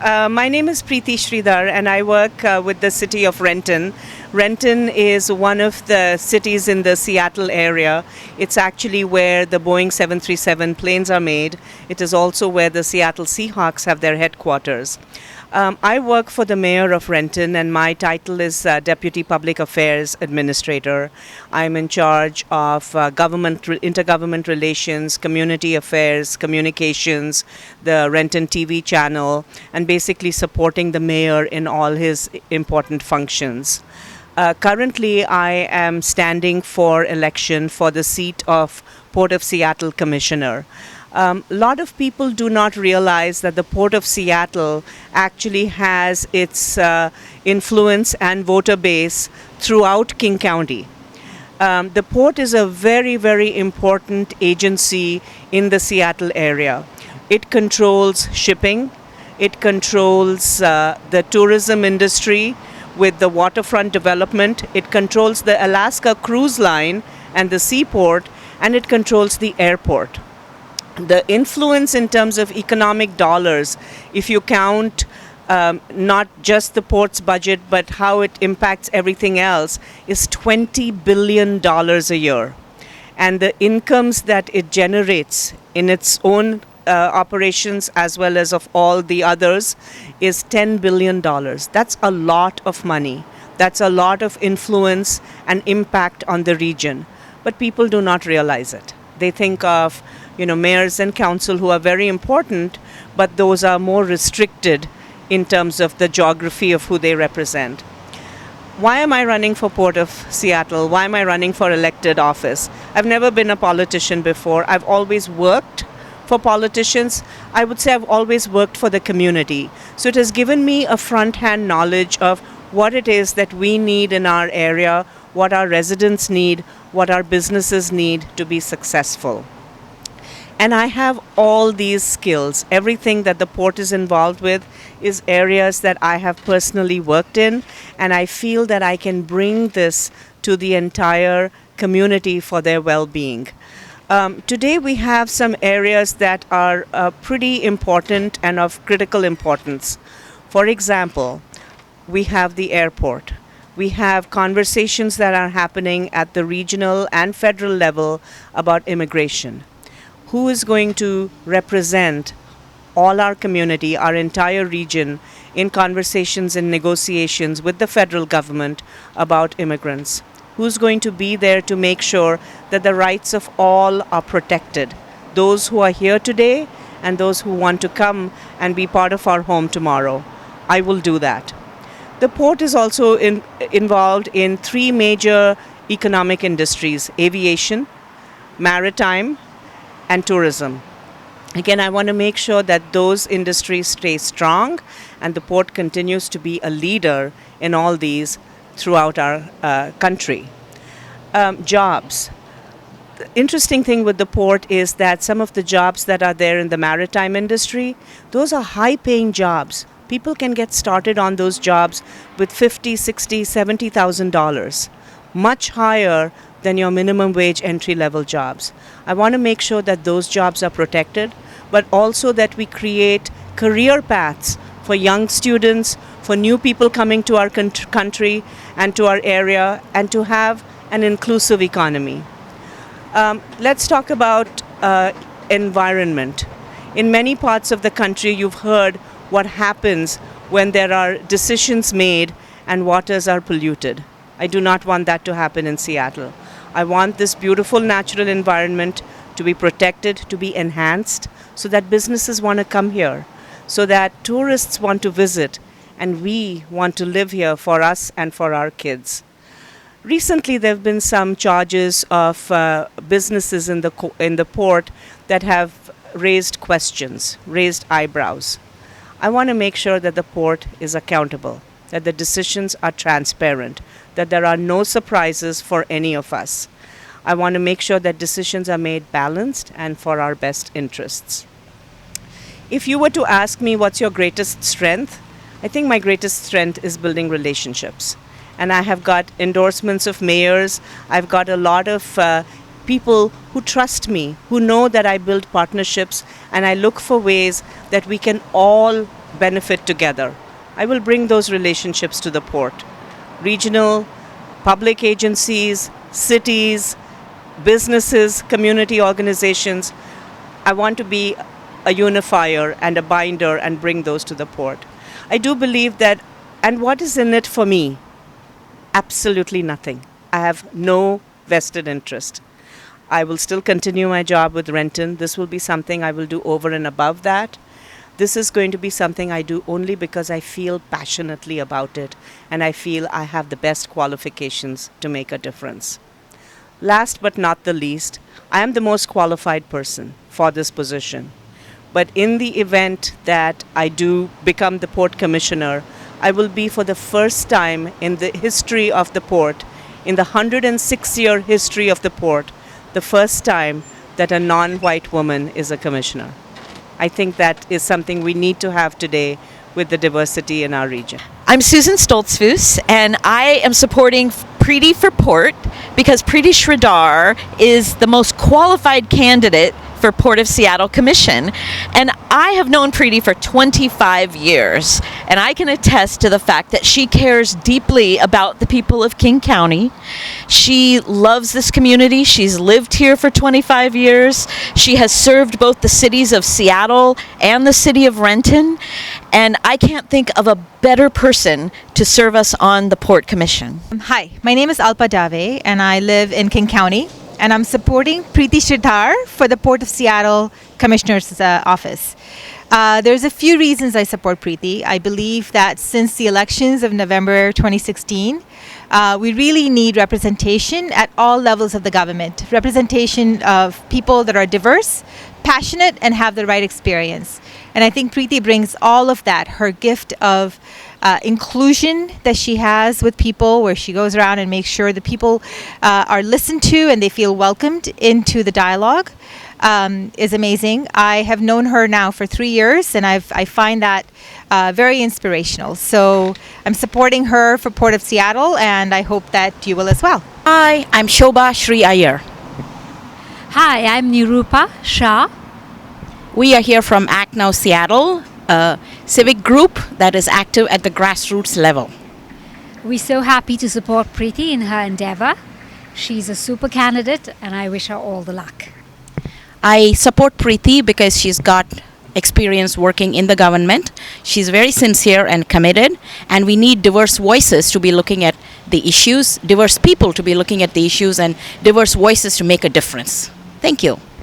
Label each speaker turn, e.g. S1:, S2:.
S1: My name is Preeti and I work with the city of Renton. Renton is one of the cities in the Seattle area. It's actually where the Boeing 737 planes are made. It is also where the Seattle Seahawks have their headquarters. I work for the mayor of Renton, and my title is Deputy Public Affairs Administrator. I'm in charge of intergovernment relations, community affairs, communications, the Renton TV channel, and basically supporting the mayor in all his important functions. Currently, I am standing for election for the seat of Port of Seattle Commissioner. A lot of people do not realize that the Port of Seattle actually has its influence and voter base throughout King County. The port is a very, very important agency in the Seattle area. It controls shipping, it controls the tourism industry with the waterfront development, it controls the Alaska cruise line and the seaport, and it controls the airport. The influence in terms of economic dollars, if you count not just the port's budget, but how it impacts everything else, is $20 billion a year. And the incomes that it generates in its own operations as well as of all the others is $10 billion. That's a lot of money. That's a lot of influence and impact on the region. But people do not realize it. They think of mayors and council who are very important, but those are more restricted in terms of the geography of who they represent. Why am I running for Port of Seattle? Why am I running for elected office? I've never been a politician before. I've always worked for politicians. I would say I've always worked for the community. So it has given me a front-hand knowledge of what it is that we need in our area, what our residents need, what our businesses need to be successful. And I have all these skills. Everything that the port is involved with is areas that I have personally worked in, and I feel that I can bring this to the entire community for their well-being. Today we have some areas that are pretty important and of critical importance. For example, we have the airport. We have conversations that are happening at the regional and federal level about immigration. Who is going to represent all our community, our entire region, in conversations and negotiations with the federal government about immigrants? Who's going to be there to make sure that the rights of all are protected? Those who are here today and those who want to come and be part of our home tomorrow. I will do that. The port is also involved in three major economic industries: aviation, maritime, and tourism. Again, I want to make sure that those industries stay strong and the port continues to be a leader in all these throughout our country. Jobs. The interesting thing with the port is that some of the jobs that are there in the maritime industry, those are high-paying jobs. People can get started on those jobs with $50,000, $60,000, $70,000, much higher than your minimum wage entry-level jobs. I want to make sure that those jobs are protected, but also that we create career paths for young students, for new people coming to our country and to our area, and to have an inclusive economy. Let's talk about environment. In many parts of the country, you've heard what happens when there are decisions made and waters are polluted. I do not want that to happen in Seattle. I want this beautiful natural environment to be protected, to be enhanced, so that businesses want to come here, so that tourists want to visit, and we want to live here for us and for our kids. Recently, there have been some charges of businesses in the port that have raised questions, raised eyebrows. I want to make sure that the port is accountable, that the decisions are transparent, that there are no surprises for any of us. I want to make sure that decisions are made balanced and for our best interests. If you were to ask me what's your greatest strength, I think my greatest strength is building relationships. And I have got endorsements of mayors. I've got a lot of people who trust me, who know that I build partnerships, and I look for ways that we can all benefit together. I will bring those relationships to the port. Regional, public agencies, cities, businesses, community organizations. I want to be a unifier and a binder and bring those to the port. I do believe that, and what is in it for me? Absolutely nothing. I have no vested interest. I will still continue my job with Renton. This will be something I will do over and above that. This is going to be something I do only because I feel passionately about it and I feel I have the best qualifications to make a difference. Last but not the least, I am the most qualified person for this position. But in the event that I do become the port commissioner, I will be for the first time in the history of the port, in the 106-year history of the port, the first time that a non-white woman is a commissioner. I think that is something we need to have today with the diversity in our region.
S2: I'm Susan Stoltzfus, and I am supporting Preeti for Port because Preeti Sridhar is the most qualified candidate for Port of Seattle Commission. And I have known Preeti for 25 years, and I can attest to the fact that she cares deeply about the people of King County. She loves this community. She's lived here for 25 years. She has served both the cities of Seattle and the city of Renton, and I can't think of a better person to serve us on the Port Commission.
S3: Hi, my name is Alpa Dave, and I live in King County, and I'm supporting Preeti Sridhar for the Port of Seattle Commissioner's Office. There's a few reasons I support Preeti. I believe that since the elections of November 2016, we really need representation at all levels of the government. Representation of people that are diverse, passionate, and have the right experience. And I think Preeti brings all of that, her gift of inclusion that she has with people, where she goes around and makes sure the people are listened to and they feel welcomed into the dialogue, is amazing. I have known her now for 3 years, and I find that very inspirational. So I'm supporting her for Port of Seattle, and I hope that you will as well.
S4: Hi, I'm Shobha Sri Iyer.
S5: Hi, I'm Nirupa Shah.
S4: We are here from Act Now Seattle, a civic group that is active at the grassroots level.
S5: We're so happy to support Preeti in her endeavor. She's a super candidate, and I wish her all the luck.
S4: I support Preeti because she's got experience working in the government. She's very sincere and committed, and we need diverse voices to be looking at the issues, diverse people to be looking at the issues, and diverse voices to make a difference. Thank you.